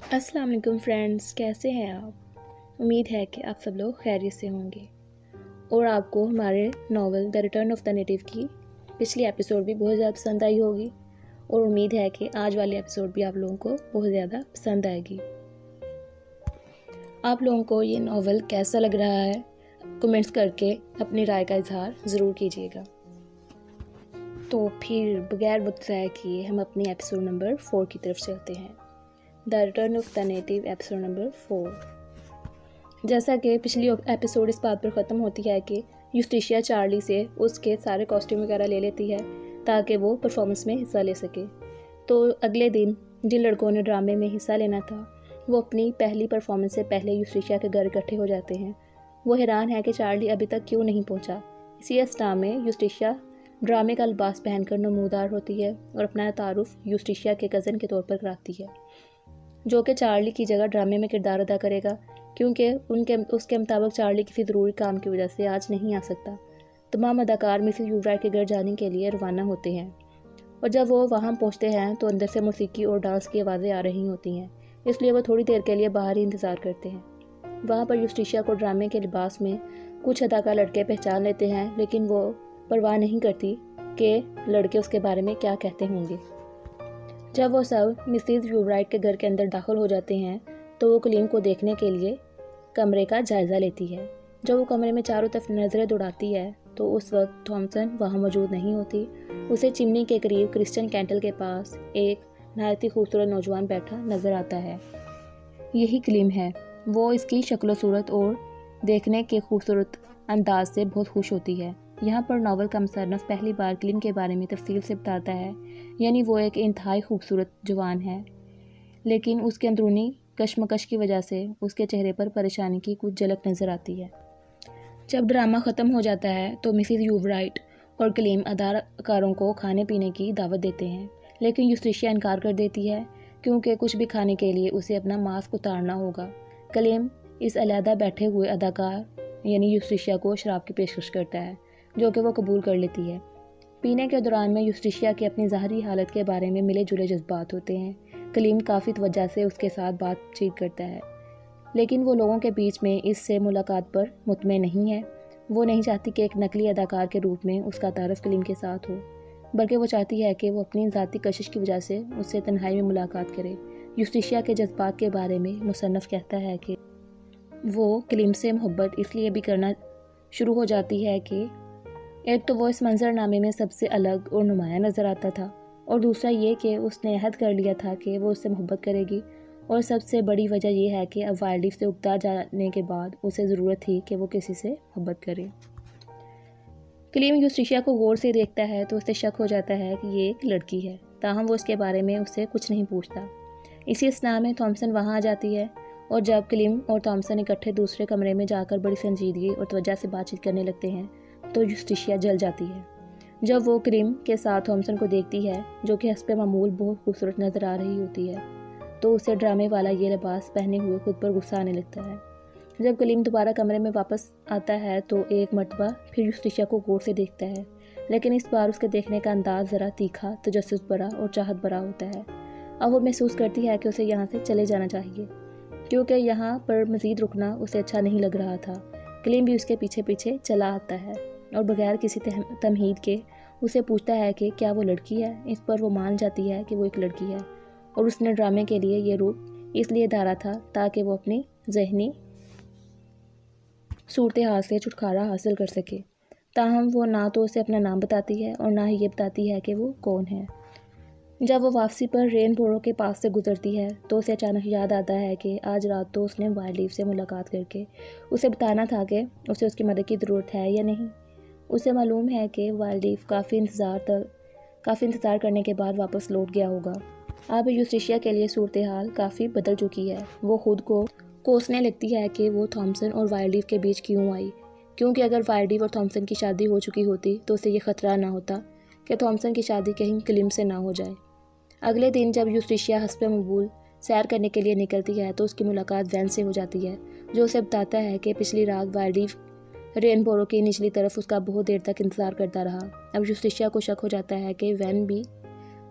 अस्सलाम वालेकुम फ्रेंड्स, कैसे हैं आप। उम्मीद है कि आप सब लोग खैरियत से होंगे और आपको हमारे novel the return of the native की पिछली एपिसोड भी बहुत ज़्यादा पसंद आई होगी और उम्मीद है कि आज वाली एपिसोड भी आप लोगों को बहुत ज़्यादा पसंद आएगी। आप लोगों को ये नावल कैसा लग रहा है कमेंट्स करके अपनी राय का इजहार ज़रूर कीजिएगा। तो फिर बगैर वक्त ज़ाया किए हम अपनी एपिसोड नंबर 4 की तरफ चलते हैं। The return of the native episode number 4। जैसा कि पिछली एपिसोड इस बात पर ख़त्म होती है कि यूस्टिशिया चार्ली से उसके सारे कॉस्ट्यूम वगैरह ले लेती है ताकि वो परफॉर्मेंस में हिस्सा ले सके। तो अगले दिन जिन लड़कों ने ड्रामे में हिस्सा लेना था वो अपनी पहली परफॉर्मेंस से पहले यूस्टिशिया के घर इकट्ठे हो जाते हैं। वो हैरान है कि चार्ली अभी तक क्यों नहीं पहुंचा। इसी अवस्था में यूस्टिशिया ड्रामे का लिबास पहनकर नमूदार होती है और अपना तारुफ यूस्टिशिया के कज़न के तौर पर कराती है, जो कि चार्ली की जगह ड्रामे में किरदार अदा करेगा, क्योंकि उसके मुताबिक चार्ली किसी ज़रूरी काम की वजह से आज नहीं आ सकता। तमाम अदाकार मिसेस यूराइट के घर जाने के लिए रवाना होते हैं और जब वो वहाँ पहुँचते हैं तो अंदर से मौसीकी और डांस की आवाज़ें आ रही होती हैं, इसलिए वो थोड़ी देर के लिए बाहर ही इंतज़ार करते हैं। वहाँ पर यूस्टिशिया को ड्रामे के लिबास में कुछ अदाकार लड़के पहचान लेते हैं, लेकिन वो परवाह नहीं करती कि लड़के उसके बारे में क्या कहते होंगे। जब वो सब मिसेस यूराइट के घर के अंदर दाखिल हो जाते हैं तो वो कलीम को देखने के लिए कमरे का जायज़ा लेती है। जब वो कमरे में चारों तरफ नज़रें दौड़ाती है तो उस वक्त थॉमसन वहाँ मौजूद नहीं होती। उसे चिमनी के करीब क्रिश्चियन कैंटल के पास एक नहायत ही खूबसूरत नौजवान बैठा नज़र आता है। यही कलीम है। वो इसकी शक्ल सूरत और देखने के खूबसूरत अंदाज से बहुत खुश होती है। यहाँ पर नावल का मुसन्निफ़ पहली बार कलीम के बारे में तफसील से बताता है, यानी वो एक इंतहाई खूबसूरत जवान है, लेकिन उसके अंदरूनी कशमकश की वजह से उसके चेहरे पर परेशानी की कुछ झलक नज़र आती है। जब ड्रामा ख़त्म हो जाता है तो मिसेस यूराइट और कलीम अदाकारों को खाने पीने की दावत देते हैं, लेकिन यूस्टिशिया इनकार कर देती है क्योंकि कुछ भी खाने के लिए उसे अपना मास्क उतारना होगा। कलीम इस अलहदा बैठे हुए अदाकार यानी यूस्टिशिया को शराब की पेशकश करता है, जो कि वो कबूल कर लेती है। पीने के दौरान में यूस्टिशिया की अपनी ज़ाहरी हालत के बारे में मिले जुले जज्बात होते हैं। कलीम काफ़ी तवज्जो से उसके साथ बातचीत करता है, लेकिन वो लोगों के बीच में इससे मुलाकात पर मुतमईन नहीं है। वो नहीं चाहती कि एक नकली अदाकार के रूप में उसका तारुफ कलीम के साथ हो, बल्कि वो चाहती है कि वो अपनी ज़ाती कशिश की वजह से उससे तन्हाई में मुलाकात करे। यूस्टिशिया के जज्बात के बारे में मुसन्निफ़ कहता है कि वो कलीम से मोहब्बत इसलिए भी करना शुरू हो जाती है कि एक तो वो इस मंजरनामे में सबसे अलग और नुमाया नज़र आता था, और दूसरा ये कि उसने अहद कर लिया था कि वो उससे मोहब्बत करेगी, और सबसे बड़ी वजह यह है कि अब वाइल्ड से उगता जाने के बाद उसे ज़रूरत थी कि वो किसी से मोहब्बत करे। कलीम यूस्टिशिया को गौर से देखता है तो उसे शक हो जाता है कि ये एक लड़की है, ताहम वो उसके बारे में उससे कुछ नहीं पूछता। इसी स्नाह में थॉमसन वहाँ आ जाती है और जब कलीम और थॉमसन इकट्ठे दूसरे कमरे में जाकर बड़ी संजीदगी और तवज्जो से बातचीत करने लगते हैं तो यूस्टिशिया जल जाती है। जब वो कलीम के साथ थॉमसन को देखती है, जो कि हस्बे मामूल बहुत खूबसूरत नज़र आ रही होती है, तो उसे ड्रामे वाला ये लिबास पहने हुए खुद पर गुस्सा आने लगता है। जब कलीम दोबारा कमरे में वापस आता है तो एक मरतबा फिर यूस्टिशिया को गौर से देखता है, लेकिन इस बार उसके देखने का अंदाज ज़रा तीखा, तजस्सुस भरा और चाहत भरा होता है। अब वो महसूस करती है कि उसे यहाँ से चले जाना चाहिए, क्योंकि यहाँ पर मज़ीद रुकना उसे अच्छा नहीं लग रहा था। कलीम भी उसके पीछे पीछे चला आता है और बगैर किसी तमहीद के उसे पूछता है कि क्या वो लड़की है। इस पर वो मान जाती है कि वो एक लड़की है और उसने ड्रामे के लिए ये रूप इसलिए धारा था ताकि वो अपनी जहनी सूरत हाल से छुटकारा हासिल कर सके। ताहम वो ना तो उसे अपना नाम बताती है और ना ही ये बताती है कि वो कौन है। जब वो वापसी पर रेनबोरो के पास से गुजरती है तो उसे अचानक याद आता है कि आज रात तो उसने वाइल्ड से मुलाकात करके उसे बताना था कि उसे उसकी मदद की ज़रूरत है या नहीं। उसे मालूम है कि वाइल्ड काफ़ी इंतज़ार करने के बाद वापस लौट गया होगा। अब यूस्टिशिया के लिए सूरत हाल काफ़ी बदल चुकी है। वो खुद को कोसने लगती है कि वो थॉमसन और वाइल्ड के बीच क्यों आई, क्योंकि अगर वाइल्ड और थॉमसन की शादी हो चुकी होती तो उसे ये ख़तरा ना होता कि थॉमसन की शादी कहीं कलीम से ना हो जाए। अगले दिन जब यूस्टिशिया हस्बे मकबूल सैर करने के लिए निकलती है तो उसकी मुलाकात वैन से हो जाती है, जो उसे बताता है कि पिछली रात वाइल्ड रेनबोरो की निचली तरफ उसका बहुत देर तक इंतज़ार करता रहा। अब यूस्टिशिया को शक हो जाता है कि वैन भी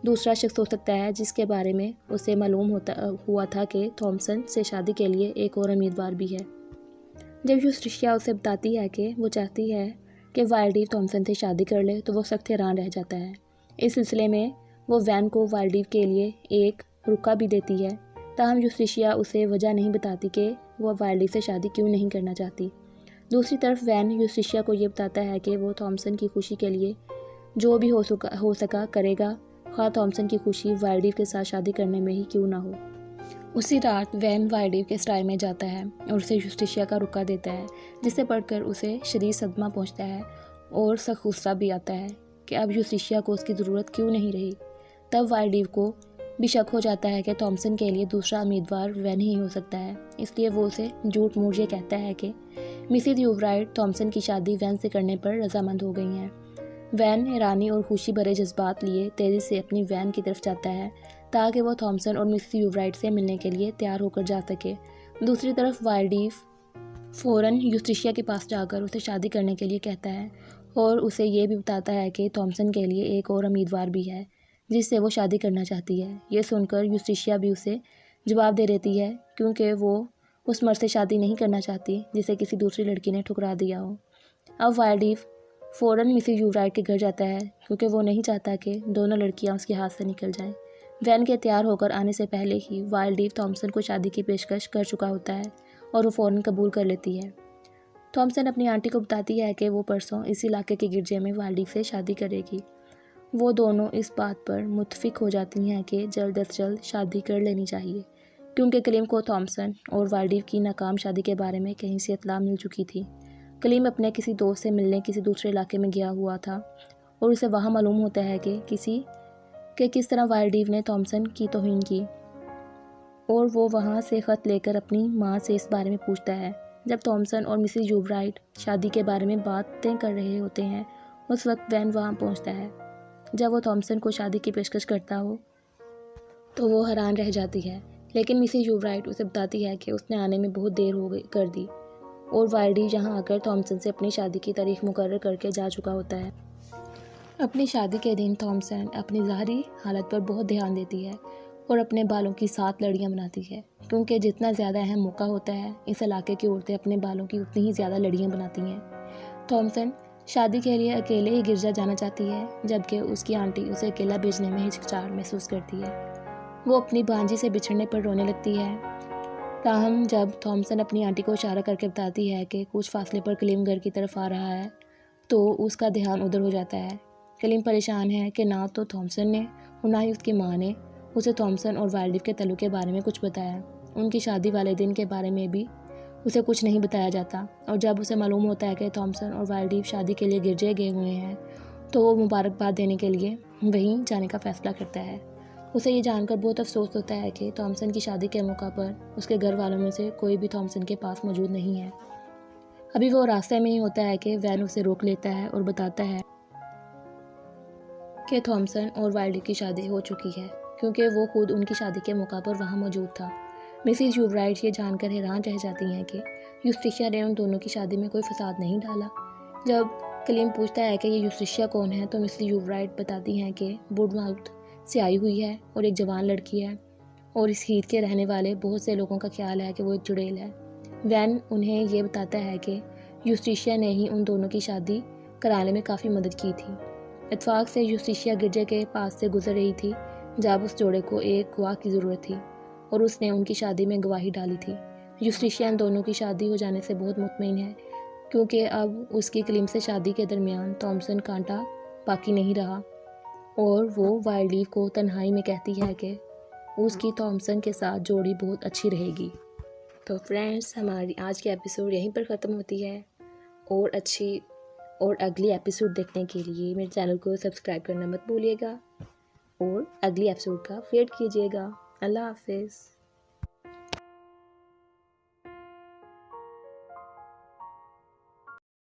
दूसरा शख्स हो सकता है जिसके बारे में उसे मालूम हुआ था कि थॉमसन से शादी के लिए एक और उम्मीदवार भी है। जब यूस्टिशिया उसे बताती है कि वो चाहती है कि वाइल्डीव थॉमसन से शादी कर ले तो वो सख्त हैरान रह जाता है। इस सिलसिले में वो वैन को वाइल्डीव के लिए एक रुका भी देती है, ताहम यूस्टिशिया उसे वजह नहीं बताती कि वो वाइल्डीव से शादी क्यों नहीं करना चाहती। दूसरी तरफ वैन यूस्टिशिया को ये बताता है कि वो थॉमसन की खुशी के लिए जो भी हो सका करेगा, ख़ास थॉमसन की खुशी वाइल्डीव के साथ शादी करने में ही क्यों ना हो। उसी रात वैन वाइल्डीव के सराय में जाता है और उसे यूस्टिशिया का रुका देता है, जिसे पढ़कर उसे शदीद सदमा पहुंचता है और सख्त गुस्सा भी आता है कि अब यूस्टिशिया को उसकी ज़रूरत क्यों नहीं रही। तब वाइल्डीव को भी शक हो जाता है कि थॉमसन के लिए दूसरा उम्मीदवार वैन ही हो सकता है, इसलिए वो उसे झूठ मूठ ये कहता है कि मिसेज यूवराइट थॉमसन की शादी वैन से करने पर रजामंद हो गई हैं। वैन हैरानी और खुशी भरे जज्बात लिए तेज़ी से अपनी वैन की तरफ जाता है ताकि वो थॉमसन और मिसेस यूवराइट से मिलने के लिए तैयार होकर जा सके। दूसरी तरफ वाइल्डीव फ़ौरन यूस्टिशिया के पास जाकर उसे शादी करने के लिए कहता है और उसे ये भी बताता है कि थॉमसन के लिए एक और उम्मीदवार भी है जिससे वो शादी करना चाहती है। ये सुनकर यूस्टिशिया भी उसे जवाब दे देती है क्योंकि वो उस मर्द से शादी नहीं करना चाहती जिसे किसी दूसरी लड़की ने ठुकरा दिया हो। अब वाइल्डीव फ़ौरन मिसेस यूवराइट के घर जाता है क्योंकि वो नहीं चाहता कि दोनों लड़कियां उसके हाथ से निकल जाएं। वैन के तैयार होकर आने से पहले ही वाइल्डीव थॉमसन को शादी की पेशकश कर चुका होता है और वो फ़ौरन कबूल कर लेती है। थॉमसन अपनी आंटी को बताती है कि वो परसों इस इलाके के गिरजे में वाइल्डीव से शादी करेगी। वो दोनों इस बात पर मुत्तफिक हो जाती हैं कि जल्द अज जल्द शादी कर लेनी चाहिए क्योंकि कलीम को थॉमसन और वाइल्डीव की नाकाम शादी के बारे में कहीं से इत्तला मिल चुकी थी। कलीम अपने किसी दोस्त से मिलने किसी दूसरे इलाके में गया हुआ था और उसे वहाँ मालूम होता है कि किस तरह वाइल्डीव ने थॉमसन की तौहीन की और वो वहाँ से ख़त लेकर अपनी माँ से इस बारे में पूछता है। जब थॉमसन और मिसेस यूवराइट शादी के बारे में बातें कर रहे होते हैं उस वक्त वैन वहाँ पहुँचता है। जब वो थॉमसन को शादी की पेशकश करता हो तो वो हैरान रह जाती है, लेकिन मिसेस यूवराइट उसे बताती है कि उसने आने में बहुत देर हो गई कर दी और वाइल्डीव यहाँ आकर थॉमसन से अपनी शादी की तारीख मुकर्रर करके जा चुका होता है। अपनी शादी के दिन थॉमसन अपनी ज़ाहरी हालत पर बहुत ध्यान देती है और अपने बालों की 7 लड़ियाँ बनाती है क्योंकि जितना ज़्यादा अहम मौका होता है इस इलाके की औरतें अपने बालों की उतनी ही ज़्यादा लड़ियाँ बनाती हैं। थॉमसन शादी के लिए अकेले ही गिरजा जाना चाहती है जबकि उसकी आंटी उसे अकेला भेजने में हिचकिचाहट महसूस करती है। वो अपनी भांजी से बिछड़ने पर रोने लगती है। ताहम जब थॉमसन अपनी आंटी को इशारा करके बताती है कि कुछ फासले पर कलीम घर की तरफ आ रहा है तो उसका ध्यान उधर हो जाता है। कलीम परेशान है कि ना तो थॉमसन ने और ना ही उसकी माँ ने उसे थॉमसन और वाइल्डीव के तल्लुक के बारे में कुछ बताया। उनकी शादी वाले दिन के बारे में भी उसे कुछ नहीं बताया जाता और जब उसे मालूम होता है कि थॉमसन और वाइल्डीव शादी के लिए गिरजे गए हुए हैं तो वो मुबारकबाद देने के लिए वहीं जाने का फ़ैसला करता है। उसे ये जानकर बहुत अफसोस होता है कि थॉमसन की शादी के मौका पर उसके घर वालों में से कोई भी थॉमसन के पास मौजूद नहीं है। अभी वो रास्ते में ही होता है कि वैन उसे रोक लेता है और बताता है कि थॉमसन और वाइल्डीव की शादी हो चुकी है क्योंकि वो खुद उनकी शादी के मौका पर वहाँ मौजूद था। मिसेस यूवराइट ये जानकर हैरान रह जाती हैं कि यूस्टिशिया ने उन दोनों की शादी में कोई फसाद नहीं डाला। जब कलीम पूछता है कि ये यूस्टिशिया कौन है तो मिसेस यूवराइट बताती हैं कि वुडमाउथ से आई हुई है और एक जवान लड़की है और इस हीथ के रहने वाले बहुत से लोगों का ख्याल है कि वो एक चुड़ैल है। वैन उन्हें ये बताता है कि यूस्टिशिया ने ही उन दोनों की शादी कराने में काफ़ी मदद की थी। इत्तेफाक से यूस्टिशिया गिरजे के पास से गुजर रही थी जब उस जोड़े को एक गवाह की ज़रूरत थी और उसने उनकी शादी में गवाही डाली थी। यूस्टिशिया इन दोनों की शादी हो जाने से बहुत मुतमईन है क्योंकि अब उसकी कलीम से शादी के दरमियान थॉमसन कांटा बाकी नहीं रहा और वो वाइल्डीव को तन्हाई में कहती है कि उसकी थॉमसन के साथ जोड़ी बहुत अच्छी रहेगी। तो फ्रेंड्स, हमारी आज की एपिसोड यहीं पर ख़त्म होती है और अच्छी और अगली एपिसोड देखने के लिए मेरे चैनल को सब्सक्राइब करना मत भूलिएगा और अगली एपिसोड का वेट कीजिएगा। अल्लाह हाफिज़।